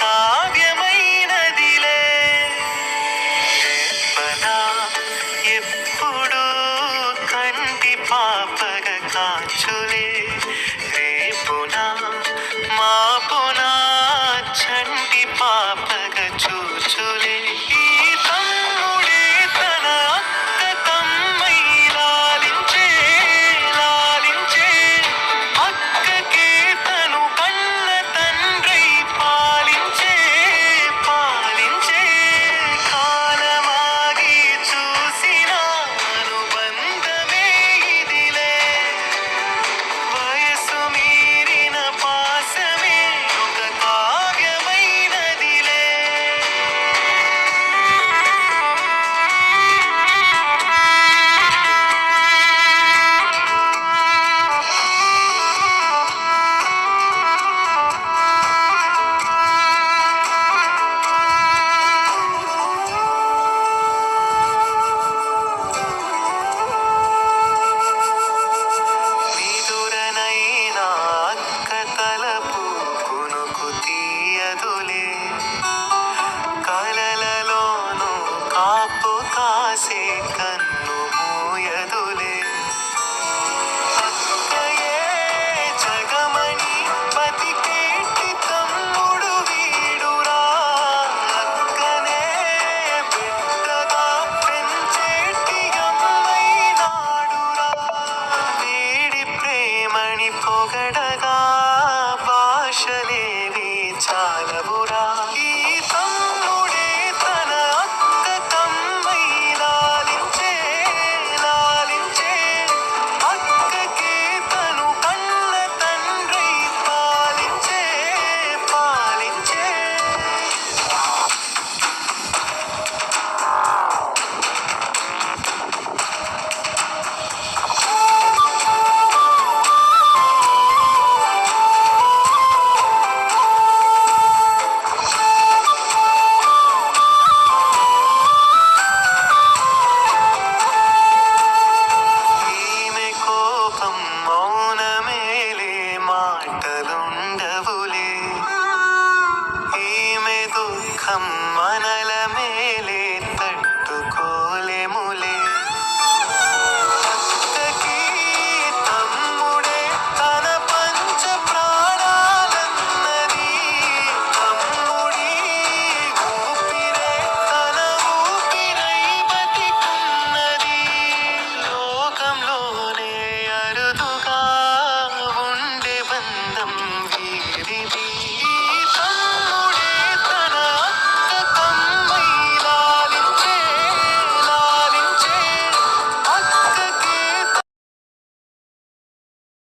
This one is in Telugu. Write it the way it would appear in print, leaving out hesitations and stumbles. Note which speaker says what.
Speaker 1: కావ్యమైనదిలే పదా ఎప్పుడు కంటి పాపగ కాచులే రేపునా మాపునా చంటి పాపగ చూచులే ఈ తమ్ముడే తన అక్క తమ్మై లాలించే లాలించే అక్కకే తను కన్న తండ్రి పాలించే పాలించే కాలమాగి చూసిన అనుబంధమే ఇదిలే వయసు మీరిన పాసమే ఒక కావ్యమైనదిలే నిదురనైనా అక్క తలపు కునుకు తీయదులే కలలలోనూ కాపు కాసే కన్ను మూయదులే అక్కయే జగమణి బతికేటి తమ్ముడు వీడురా అక్కనే బిడ్డగా పెంచేటి అమ్మైనాడురా వీడి ప్రేమని పొగడగా భాషలేవి చాలవురా ఈ తమ్ముడే తన అక్క తమ్మై లాలించే లాలించే అక్కకే తను కన్న తండ్రి పాలించే పాలించే ఈమె కోపం మౌనమేలే మాటలుండవులే ఈమె దుఃఖం